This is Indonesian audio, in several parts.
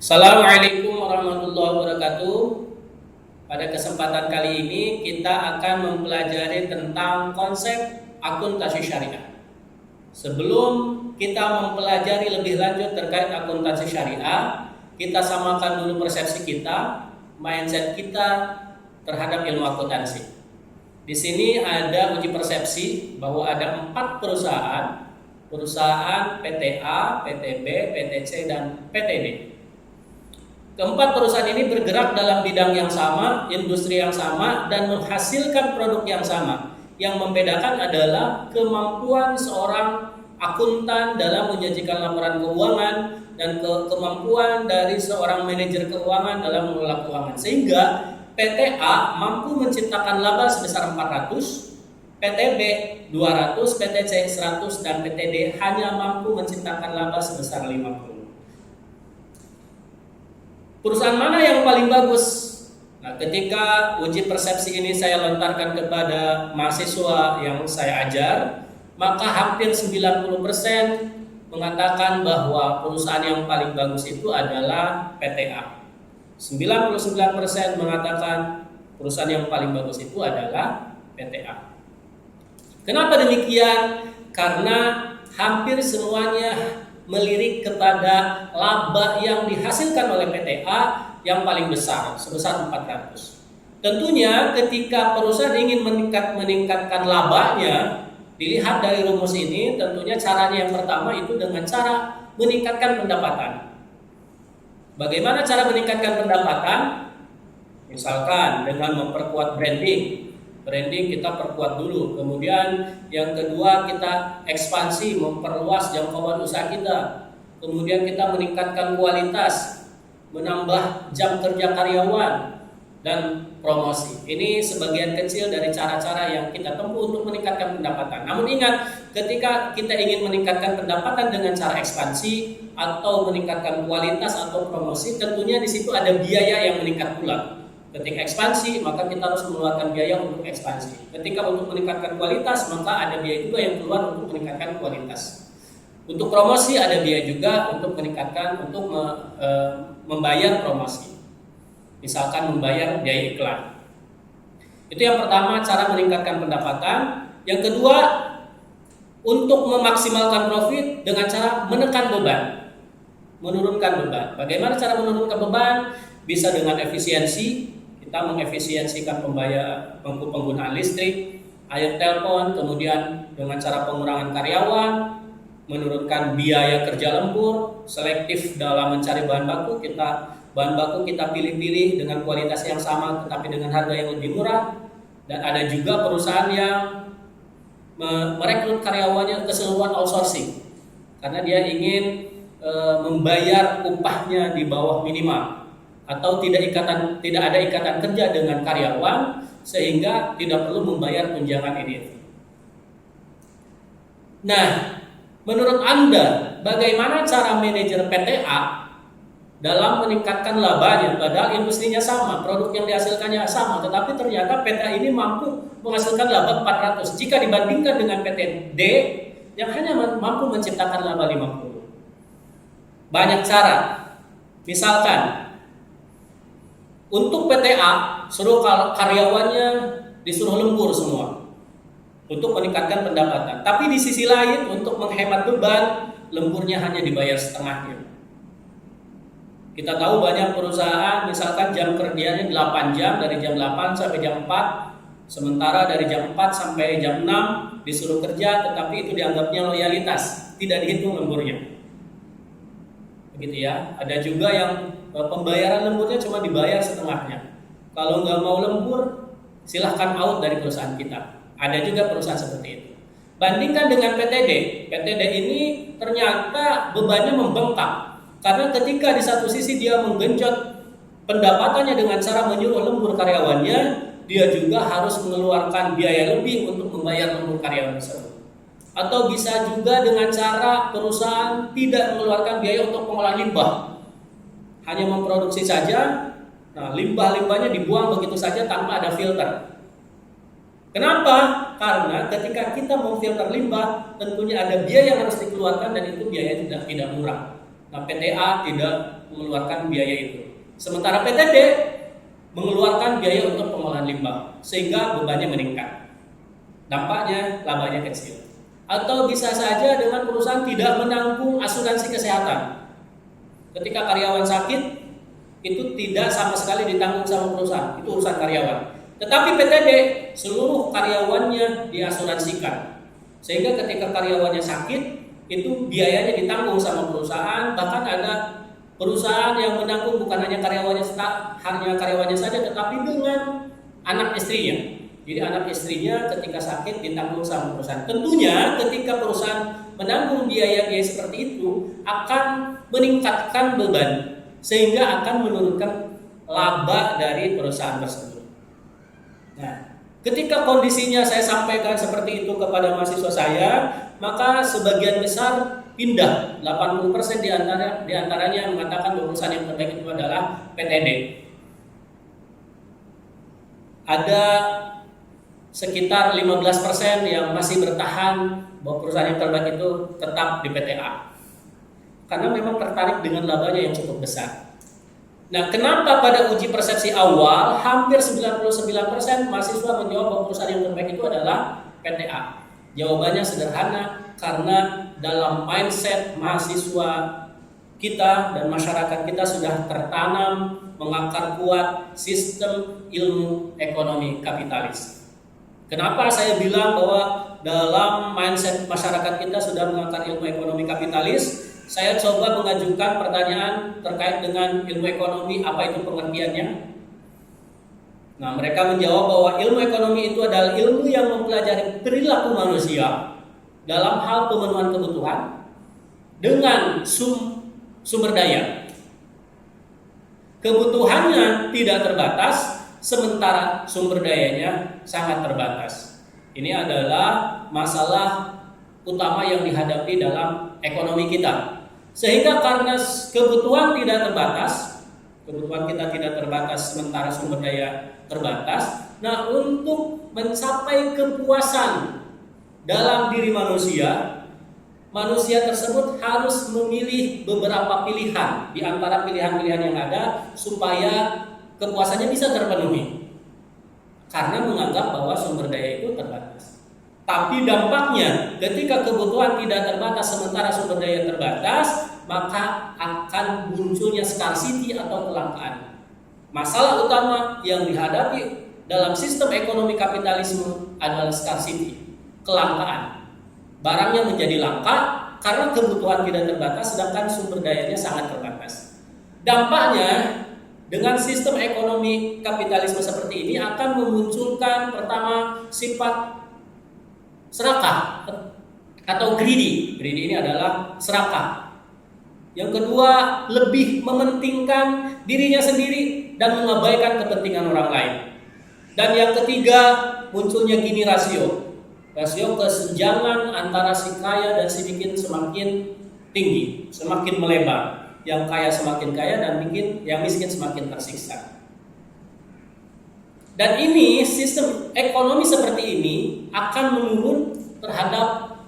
Assalamualaikum warahmatullahi wabarakatuh. Pada kesempatan kali ini kita akan mempelajari tentang konsep akuntansi syariah. Sebelum kita mempelajari lebih lanjut terkait akuntansi syariah, kita samakan dulu persepsi kita, mindset kita terhadap ilmu akuntansi. Di sini ada uji persepsi bahwa ada 4 perusahaan PTA, PTB, PTC, dan PTD. Keempat perusahaan ini bergerak dalam bidang yang sama, industri yang sama, dan menghasilkan produk yang sama. Yang membedakan adalah kemampuan seorang akuntan dalam menyajikan laporan keuangan dan kemampuan dari seorang manajer keuangan dalam mengelola keuangan. Sehingga PTA mampu menciptakan laba sebesar 400, PTB 200, PTC 100, dan PTD hanya mampu menciptakan laba sebesar 50. Perusahaan mana yang paling bagus? Nah, ketika uji persepsi ini saya lontarkan kepada mahasiswa yang saya ajar, maka hampir 90% mengatakan bahwa perusahaan yang paling bagus itu adalah PTA. 99% mengatakan perusahaan yang paling bagus itu adalah PTA. Kenapa demikian? Karena hampir semuanya melirik kepada laba yang dihasilkan oleh PTA yang paling besar, sebesar 400. Tentunya ketika perusahaan ingin meningkatkan labanya, dilihat dari rumus ini, tentunya caranya yang pertama itu dengan cara meningkatkan pendapatan. Bagaimana cara meningkatkan pendapatan? Misalkan dengan memperkuat branding. Branding kita perkuat dulu, kemudian yang kedua kita ekspansi, memperluas jangkauan usaha kita, kemudian kita meningkatkan kualitas, menambah jam kerja karyawan, dan promosi. Ini sebagian kecil dari cara-cara yang kita tempuh untuk meningkatkan pendapatan. Namun ingat, ketika kita ingin meningkatkan pendapatan dengan cara ekspansi atau meningkatkan kualitas atau promosi, tentunya di situ ada biaya yang meningkat pula. Ketika ekspansi, maka kita harus mengeluarkan biaya untuk ekspansi. Ketika untuk meningkatkan kualitas, maka ada biaya juga yang keluar untuk meningkatkan kualitas. Untuk promosi ada biaya juga untuk meningkatkan, untuk membayar promosi. Misalkan membayar biaya iklan. Itu yang pertama, cara meningkatkan pendapatan. Yang kedua, untuk memaksimalkan profit dengan cara menekan beban, menurunkan beban. Bagaimana cara menurunkan beban? Bisa dengan efisiensi. Kita mengefisiensikan penggunaan listrik, air telepon, kemudian dengan cara pengurangan karyawan, menurunkan biaya kerja lembur, selektif dalam mencari bahan baku. Bahan baku kita pilih-pilih dengan kualitas yang sama tetapi dengan harga yang lebih murah. Dan ada juga perusahaan yang merekrut karyawannya keseluruhan outsourcing karena dia ingin membayar upahnya di bawah minimal, atau tidak ada ikatan kerja dengan karyawan sehingga tidak perlu membayar tunjangan ini. Nah, menurut Anda bagaimana cara manajer PTA dalam meningkatkan labanya, padahal industrinya sama, produk yang dihasilkannya sama, tetapi ternyata PTA ini mampu menghasilkan laba 400 jika dibandingkan dengan PTD yang hanya mampu menciptakan laba 50. Banyak cara. Misalkan untuk PTA, seluruh karyawannya disuruh lembur semua untuk meningkatkan pendapatan. Tapi di sisi lain, untuk menghemat beban, lemburnya hanya dibayar setengahnya. Kita tahu banyak perusahaan, misalkan jam kerjanya 8 jam, dari jam 8 sampai jam 4, sementara dari jam 4 sampai jam 6 disuruh kerja, tetapi itu dianggapnya loyalitas, tidak dihitung lemburnya. Begitu ya. Ada juga yang pembayaran lemburnya cuma dibayar setengahnya. Kalau nggak mau lembur, silahkan out dari perusahaan kita. Ada juga perusahaan seperti itu. Bandingkan dengan PTD. PTD ini ternyata bebannya membengkak. Karena ketika di satu sisi dia menggenjot pendapatannya dengan cara menyuruh lembur karyawannya, dia juga harus mengeluarkan biaya lebih untuk membayar lembur karyawan tersebut. Atau bisa juga dengan cara perusahaan tidak mengeluarkan biaya untuk pengolahan limbah, hanya memproduksi saja. Nah, limbah-limbahnya dibuang begitu saja tanpa ada filter. Kenapa? Karena ketika kita memfilter limbah, tentunya ada biaya yang harus dikeluarkan dan itu biaya tidak murah. Nah, PTA tidak mengeluarkan biaya itu. Sementara PTD mengeluarkan biaya untuk pengolahan limbah, sehingga bebannya meningkat. Dampaknya labanya kecil. Atau bisa saja dengan perusahaan tidak menanggung asuransi kesehatan. Ketika karyawan sakit, itu tidak sama sekali ditanggung sama perusahaan, itu urusan karyawan. Tetapi PTD, seluruh karyawannya diasuransikan. Sehingga ketika karyawannya sakit, itu biayanya ditanggung sama perusahaan. Bahkan ada perusahaan yang menanggung bukan hanya karyawannya saja, tetapi dengan anak istrinya. Jadi anak istrinya ketika sakit ditanggung sama perusahaan. Tentunya ketika perusahaan menanggung biaya-biaya seperti itu akan meningkatkan beban, sehingga akan menurunkan laba dari perusahaan tersebut. Nah, ketika kondisinya saya sampaikan seperti itu kepada mahasiswa saya, maka sebagian besar pindah. 80% diantaranya mengatakan bahwa perusahaan yang terbaik itu adalah PTD. Ada sekitar 15% yang masih bertahan bahwa perusahaan yang terbaik itu tetap di PTA. Karena memang tertarik dengan labanya yang cukup besar. Nah, kenapa pada uji persepsi awal hampir 99% mahasiswa menjawab bahwa perusahaan yang terbaik itu adalah PTA? Jawabannya sederhana, karena dalam mindset mahasiswa kita dan masyarakat kita sudah tertanam mengakar kuat sistem ilmu ekonomi kapitalis. Kenapa saya bilang bahwa dalam mindset masyarakat kita sudah mengakar ilmu ekonomi kapitalis? Saya coba mengajukan pertanyaan terkait dengan ilmu ekonomi, apa itu pengertiannya? Nah, mereka menjawab bahwa ilmu ekonomi itu adalah ilmu yang mempelajari perilaku manusia dalam hal pemenuhan kebutuhan dengan sumber daya. Kebutuhannya tidak terbatas, sementara sumber dayanya sangat terbatas. Ini adalah masalah utama yang dihadapi dalam ekonomi kita. Sehingga karena kebutuhan tidak terbatas, kebutuhan kita tidak terbatas sementara sumber daya terbatas. Nah, untuk mencapai kepuasan dalam diri manusia, manusia tersebut harus memilih beberapa pilihan di antara pilihan-pilihan yang ada supaya kepuasannya bisa terpenuhi. Karena menganggap bahwa sumber daya itu terbatas. Tapi dampaknya ketika kebutuhan tidak terbatas sementara sumber daya terbatas, maka akan munculnya scarcity atau kelangkaan. Masalah utama yang dihadapi dalam sistem ekonomi kapitalisme adalah scarcity, kelangkaan. Barangnya menjadi langka karena kebutuhan tidak terbatas sedangkan sumber dayanya sangat terbatas. Dampaknya dengan sistem ekonomi kapitalisme seperti ini akan memunculkan pertama sifat serakah atau greedy. Greedy ini adalah serakah. Yang kedua, lebih mementingkan dirinya sendiri dan mengabaikan kepentingan orang lain. Dan yang ketiga, munculnya Gini rasio. Rasio kesenjangan antara si kaya dan si miskin semakin tinggi, semakin melebar. Yang kaya semakin kaya dan yang miskin semakin tersiksa. Dan ini sistem ekonomi seperti ini akan menurun terhadap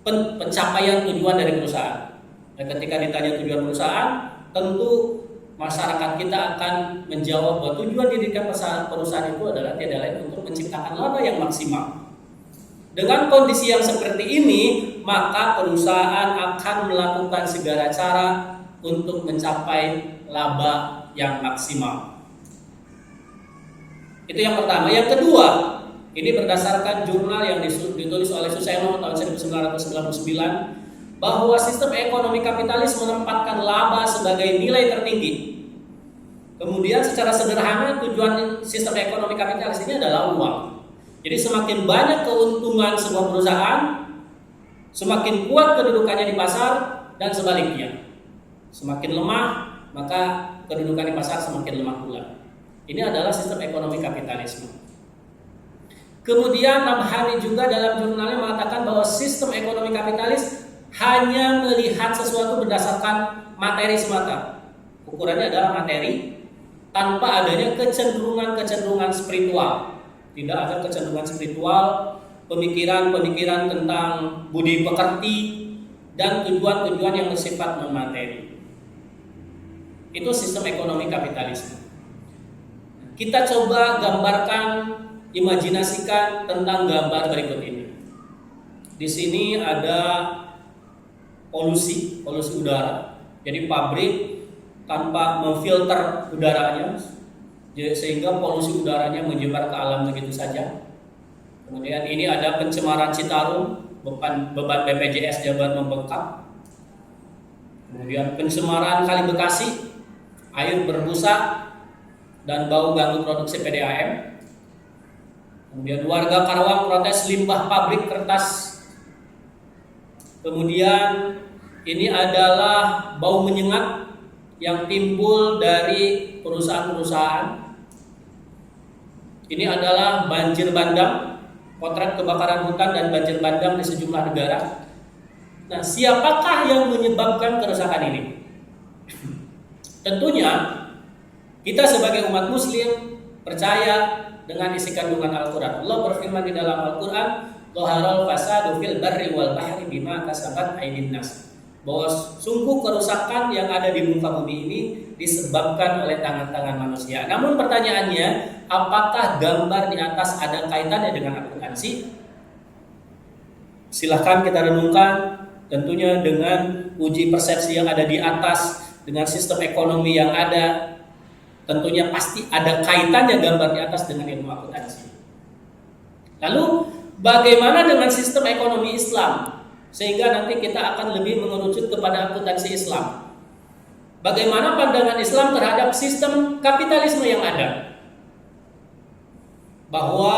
pencapaian tujuan dari perusahaan. Dan ketika ditanya tujuan perusahaan, tentu masyarakat kita akan menjawab bahwa tujuan didirikan perusahaan itu adalah tiada lain untuk menciptakan laba yang maksimal. Dengan kondisi yang seperti ini, maka perusahaan akan melakukan segala cara untuk mencapai laba yang maksimal. Itu yang pertama. Yang kedua, ini berdasarkan jurnal yang ditulis oleh Suseno tahun 1999, bahwa sistem ekonomi kapitalis menempatkan laba sebagai nilai tertinggi. Kemudian secara sederhana tujuan sistem ekonomi kapitalis ini adalah uang. Jadi semakin banyak keuntungan sebuah perusahaan, semakin kuat kedudukannya di pasar, dan sebaliknya. Semakin lemah, maka kedudukan di pasar semakin lemah pula. Ini adalah sistem ekonomi kapitalisme. Kemudian Nabhani juga dalam jurnalnya mengatakan bahwa sistem ekonomi kapitalis hanya melihat sesuatu berdasarkan materi semata. Ukurannya adalah materi tanpa adanya kecenderungan spiritual. Tidak ada kecenderungan spiritual, pemikiran tentang budi pekerti dan tujuan-tujuan yang bersifat non-materi. Itu sistem ekonomi kapitalisme. Kita coba gambarkan, imajinasikan tentang gambar berikut ini. Di sini ada polusi udara. Jadi pabrik tanpa memfilter udaranya, sehingga polusi udaranya menyebar ke alam begitu saja. Kemudian ini ada pencemaran Citarum, beban BPJS Jabar membengkak. Kemudian pencemaran Kali Bekasi, air berbusa dan bau ganggu produksi PDAM. Kemudian warga Karawang protes limbah pabrik kertas. Kemudian ini adalah bau menyengat yang timbul dari perusahaan-perusahaan. Ini adalah banjir bandang, potret kebakaran hutan dan banjir bandang di sejumlah negara. Nah, siapakah yang menyebabkan kerusakan ini? Tentunya kita sebagai umat muslim percaya dengan isi kandungan Al-Quran. Allah berfirman di dalam Al-Quran, "Dhaharal fasadu fil barri wal bahri bima kasabat aydin nas." Bahwa sungguh kerusakan yang ada di muka bumi ini disebabkan oleh tangan-tangan manusia. Namun pertanyaannya, apakah gambar di atas ada kaitannya dengan akuntansi? Silahkan kita renungkan. Tentunya dengan uji persepsi yang ada di atas, dengan sistem ekonomi yang ada, tentunya pasti ada kaitannya gambar di atas dengan ilmu akuntansi. Lalu bagaimana dengan sistem ekonomi Islam? Sehingga nanti kita akan lebih mengerucut kepada akuntansi Islam. Bagaimana pandangan Islam terhadap sistem kapitalisme yang ada? Bahwa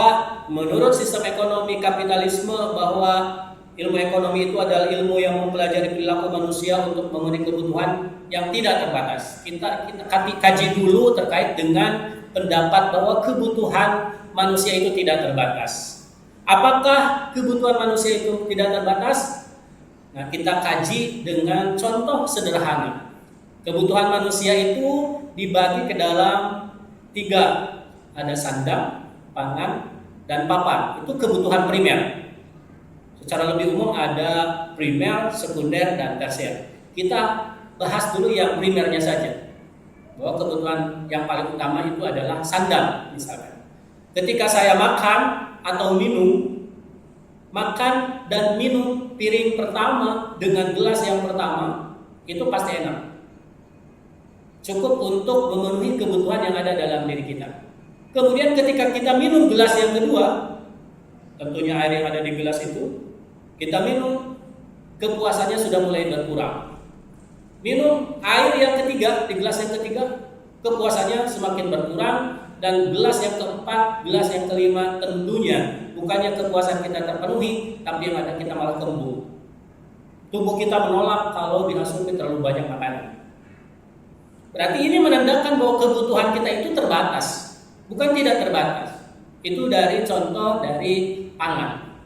menurut sistem ekonomi kapitalisme, bahwa ilmu ekonomi itu adalah ilmu yang mempelajari perilaku manusia untuk memenuhi kebutuhan yang tidak terbatas. Kita kaji dulu terkait dengan pendapat bahwa kebutuhan manusia itu tidak terbatas. Apakah kebutuhan manusia itu tidak terbatas? Nah, kita kaji dengan contoh sederhana. Kebutuhan manusia itu dibagi ke dalam 3. Ada sandang, pangan, dan papan. Itu kebutuhan primer. Secara lebih umum ada primer, sekunder, dan tersier. Kita bahas dulu yang primernya saja. Bahwa kebutuhan yang paling utama itu adalah sandang, misalkan. Ketika saya makan atau minum, makan dan minum piring pertama dengan gelas yang pertama, itu pasti enak. Cukup untuk memenuhi kebutuhan yang ada dalam diri kita. Kemudian ketika kita minum gelas yang kedua, tentunya air yang ada di gelas itu, kita minum, kepuasannya sudah mulai berkurang. Minum air yang ketiga, di gelas yang ketiga, kepuasannya semakin berkurang. Dan gelas yang keempat, gelas yang kelima, tentunya bukannya kepuasan kita terpenuhi, tapi yang ada kita malah kembung. Tubuh kita menolak kalau diasupi terlalu banyak makanan. Berarti ini menandakan bahwa kebutuhan kita itu terbatas, bukan tidak terbatas. Itu dari contoh dari pangan.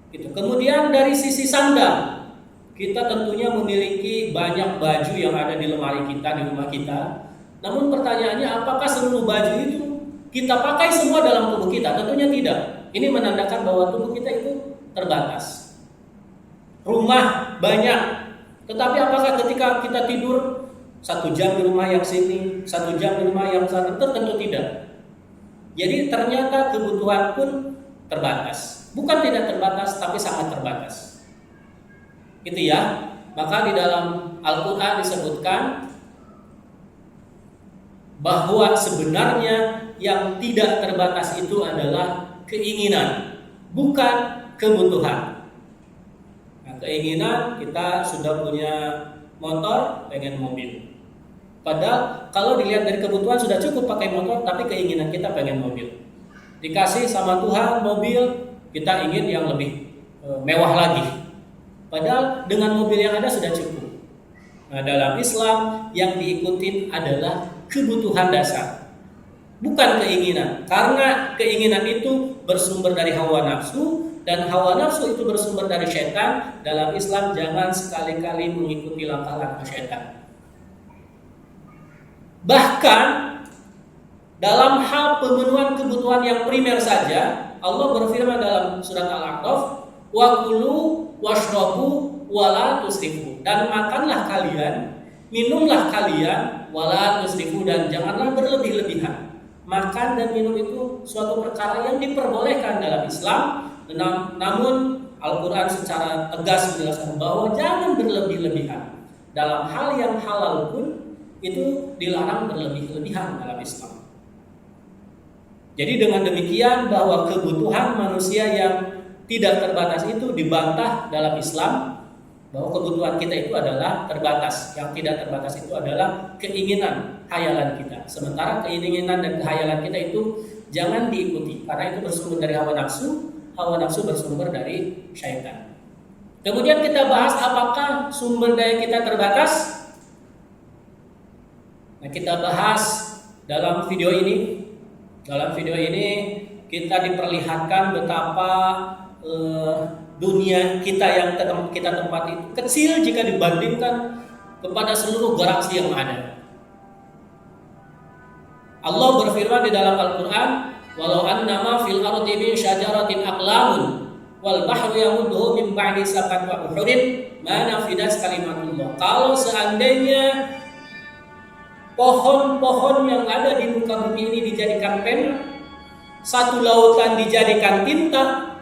Gitu. Kemudian dari sisi sandang, kita tentunya memiliki banyak baju yang ada di lemari kita, di rumah kita. Namun pertanyaannya, apakah seluruh baju itu kita pakai semua dalam tubuh kita? Tentunya tidak. Ini menandakan bahwa tubuh kita itu terbatas. Rumah banyak, tetapi apakah ketika kita tidur 1 jam di rumah yang sini, 1 jam di rumah yang sana? Tentu tidak. Jadi ternyata kebutuhan pun terbatas. Bukan tidak terbatas, tapi sangat terbatas. Gitu ya. Maka di dalam Al-Quran disebutkan bahwa sebenarnya yang tidak terbatas itu adalah keinginan, bukan kebutuhan. Nah, keinginan, kita sudah punya motor, pengen mobil. Padahal kalau dilihat dari kebutuhan sudah cukup pakai motor, tapi keinginan kita pengen mobil. Dikasih sama Tuhan mobil, kita ingin yang lebih mewah lagi. Padahal dengan mobil yang ada sudah cukup. Nah, dalam Islam yang diikutin adalah kebutuhan dasar, bukan keinginan. Karena keinginan itu bersumber dari hawa nafsu, dan hawa nafsu itu bersumber dari syaitan. Dalam Islam jangan sekali-kali mengikuti langkah-langkah syaitan. Bahkan dalam hal pemenuhan kebutuhan yang primer saja, Allah berfirman dalam surat Al-A'raf, "Wa kulu washrabu wa la tusrifu." Dan makanlah kalian minumlah kalian wala tusrifu, dan janganlah berlebih-lebihan. Makan dan minum itu suatu perkara yang diperbolehkan dalam Islam, namun Al-Quran secara tegas menjelaskan bahwa jangan berlebih-lebihan. Dalam hal yang halal pun itu dilarang berlebih-lebihan dalam Islam. Jadi dengan demikian bahwa kebutuhan manusia yang tidak terbatas itu dibantah dalam Islam, bahwa kebutuhan kita itu adalah terbatas. Yang tidak terbatas itu adalah keinginan, hayalan kita. Sementara keinginan dan kehayalan kita itu jangan diikuti, karena itu bersumber dari hawa nafsu bersumber dari syaitan. Kemudian kita bahas apakah sumber daya kita terbatas. Nah, kita bahas dalam video ini. Dalam video ini kita diperlihatkan betapa dunia kita yang kita tempati itu kecil jika dibandingkan kepada seluruh galaksi yang ada. Allah berfirman di dalam Al-Quran, walau annama fil ardi min syajaratin aqlamun wal bahru yamudduhu min ba'di sab'ati abhurin ma nafidat kalimatullah. Kalau seandainya pohon-pohon yang ada di muka bumi ini dijadikan pena, satu lautan dijadikan tinta,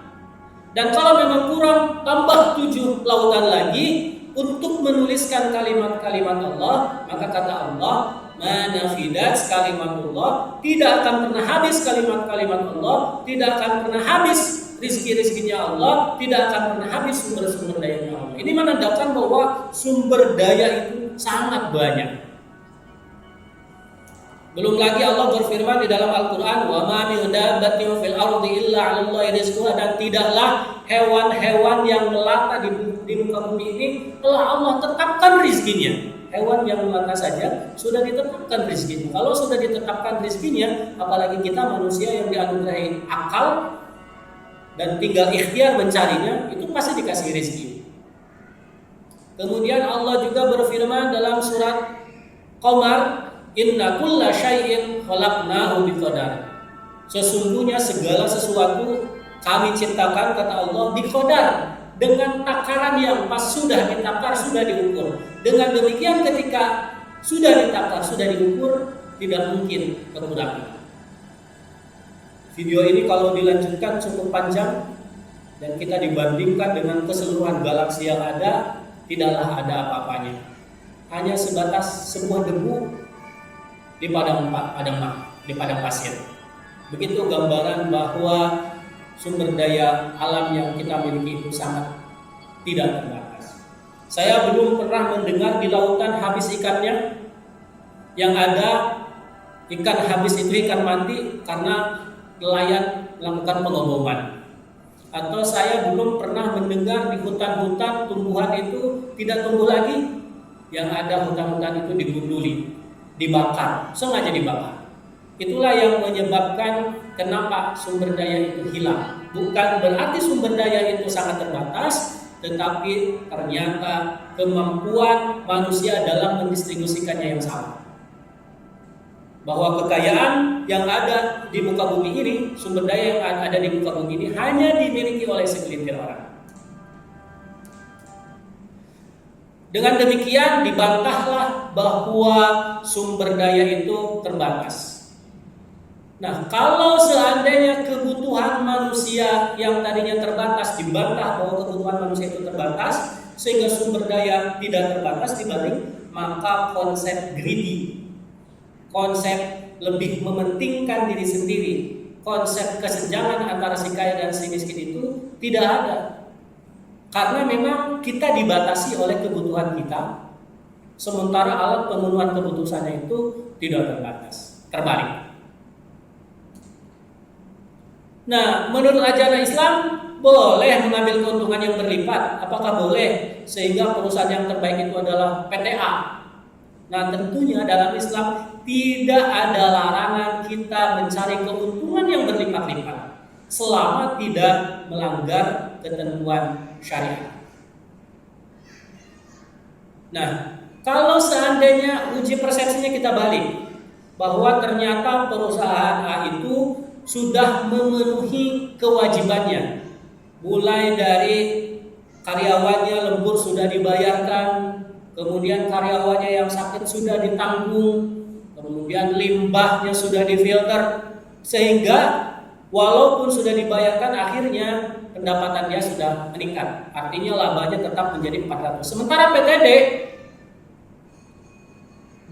dan kalau memang kurang tambah 7 lautan lagi untuk menuliskan kalimat-kalimat Allah, maka kata Allah, manafidat kalimatullah, tidak akan pernah habis kalimat-kalimat Allah, tidak akan pernah habis rizki-rizkinya Allah, tidak akan pernah habis sumber-sumber dayanya Allah. Ini menandakan bahwa sumber daya itu sangat banyak. Belum lagi Allah berfirman di dalam Al-Quran, wa ma min dabbatin fil ardi illa 'alallahi rizquha, dan tidaklah hewan-hewan yang melata di muka bumi ini telah Allah tetapkan rizkinya. Hewan yang melata saja sudah ditetapkan rizkinya. Kalau sudah ditetapkan rizkinya, apalagi kita manusia yang dianugerahi akal dan tinggal ikhtiar mencarinya, itu pasti dikasih rizki. Kemudian Allah juga berfirman dalam surat Qamar, inna kulla syai'in khalaqnahu biqadar. Sesungguhnya segala sesuatu kami ciptakan, kata Allah, biqadar, dengan takaran yang pas, sudah ditakar, sudah diukur. Dengan demikian ketika sudah ditakar, sudah diukur, tidak mungkin kekurangan. Video ini kalau dilanjutkan cukup panjang dan kita dibandingkan dengan keseluruhan galaksi yang ada, tidaklah ada apa-apanya. Hanya sebatas sebuah debu di padang pasir. Begitu gambaran bahwa sumber daya alam yang kita miliki itu sangat tidak terbatas. Saya belum pernah mendengar di lautan habis ikannya, yang ada ikan habis itu ikan mati karena nelayan melakukan pengoboman. Atau saya belum pernah mendengar di hutan-hutan tumbuhan itu tidak tumbuh lagi, yang ada hutan-hutan itu digunduli, dibakar, sengaja dibakar. Itulah yang menyebabkan kenapa sumber daya itu hilang. Bukan berarti sumber daya itu sangat terbatas, tetapi ternyata kemampuan manusia dalam mendistribusikannya yang sama. Bahwa kekayaan yang ada di muka bumi ini, sumber daya yang ada di muka bumi ini hanya dimiliki oleh segelintir orang. Dengan demikian dibantahlah bahwa sumber daya itu terbatas. Nah, kalau seandainya kebutuhan manusia yang tadinya terbatas dibantah bahwa kebutuhan manusia itu terbatas, sehingga sumber daya tidak terbatas dibanding, maka konsep greedy, konsep lebih mementingkan diri sendiri, konsep kesenjangan antara si kaya dan si miskin itu tidak ada. Karena memang kita dibatasi oleh kebutuhan kita, sementara alat pemenuhan kebutuhannya itu tidak terbatas, terbalik. Nah, menurut ajaran Islam boleh mengambil keuntungan yang berlipat. Apakah boleh? Sehingga perusahaan yang terbaik itu adalah PTA. Nah, tentunya dalam Islam tidak ada larangan kita mencari keuntungan yang berlipat-lipat selama tidak melanggar ketentuan syariat. Nah, kalau seandainya uji persepsinya kita balik, bahwa ternyata perusahaan A itu sudah memenuhi kewajibannya, mulai dari karyawannya lembur sudah dibayarkan, kemudian karyawannya yang sakit sudah ditanggung, kemudian limbahnya sudah difilter, sehingga walaupun sudah dibayarkan akhirnya pendapatan dia sudah meningkat. Artinya labanya tetap menjadi 400. Sementara PTD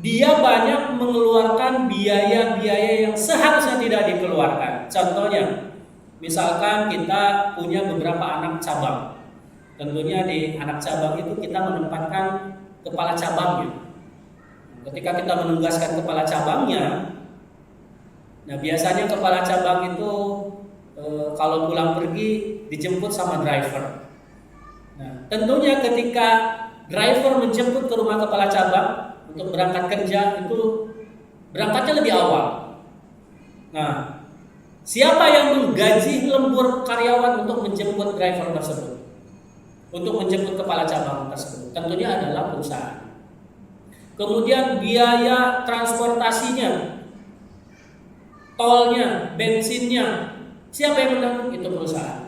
dia banyak mengeluarkan biaya-biaya yang seharusnya tidak dikeluarkan. Contohnya, misalkan kita punya beberapa anak cabang. Tentunya di anak cabang itu kita menempatkan kepala cabangnya. Ketika kita menugaskan kepala cabangnya, nah biasanya kepala cabang itu kalau pulang pergi dijemput sama driver. Nah, tentunya ketika driver menjemput ke rumah kepala cabang untuk berangkat kerja itu berangkatnya lebih awal. Nah, siapa yang menggaji lembur karyawan untuk menjemput driver tersebut? Untuk menjemput kepala cabang tersebut? Tentunya adalah perusahaan. Kemudian biaya transportasinya, tolnya, bensinnya, siapa yang menanggung? Itu perusahaan.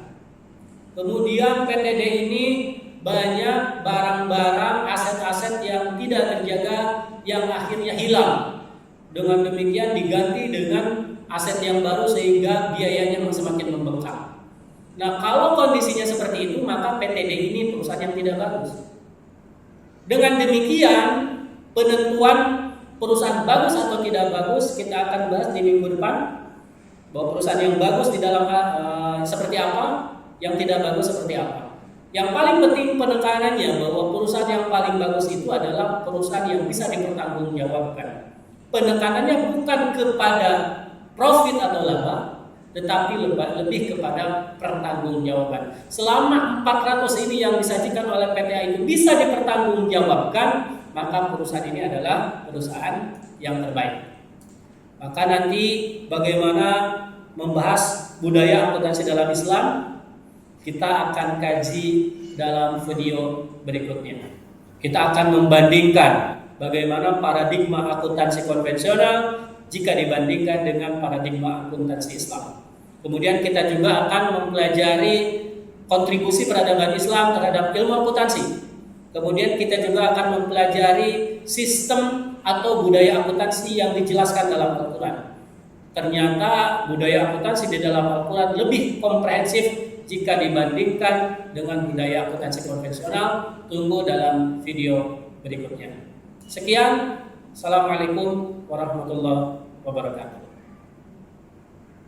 Kemudian PTD ini banyak barang-barang, aset-aset yang tidak terjaga yang akhirnya hilang. Dengan demikian diganti dengan aset yang baru sehingga biayanya semakin membengkak. Nah, kalau kondisinya seperti itu, maka PTD ini perusahaan yang tidak bagus. Dengan demikian, penentuan perusahaan bagus atau tidak bagus kita akan bahas di minggu depan. Bahwa perusahaan yang bagus di dalam seperti apa, yang tidak bagus seperti apa. Yang paling penting penekanannya bahwa perusahaan yang paling bagus itu adalah perusahaan yang bisa dipertanggungjawabkan. Penekanannya bukan kepada profit atau laba, tetapi lebih kepada pertanggungjawaban. Selama 400 ini yang disajikan oleh PTA itu bisa dipertanggungjawabkan, maka perusahaan ini adalah perusahaan yang terbaik. Maka nanti bagaimana membahas budaya akuntansi dalam Islam, kita akan kaji dalam video berikutnya. Kita akan membandingkan bagaimana paradigma akuntansi konvensional jika dibandingkan dengan paradigma akuntansi Islam. Kemudian kita juga akan mempelajari kontribusi peradaban Islam terhadap ilmu akuntansi. Kemudian kita juga akan mempelajari sistem atau budaya akuntansi yang dijelaskan dalam Al-Quran. Ternyata budaya akuntansi di dalam Al-Quran lebih komprehensif jika dibandingkan dengan budaya akuntansi konvensional. Tunggu dalam video berikutnya. Sekian, Assalamualaikum warahmatullahi wabarakatuh.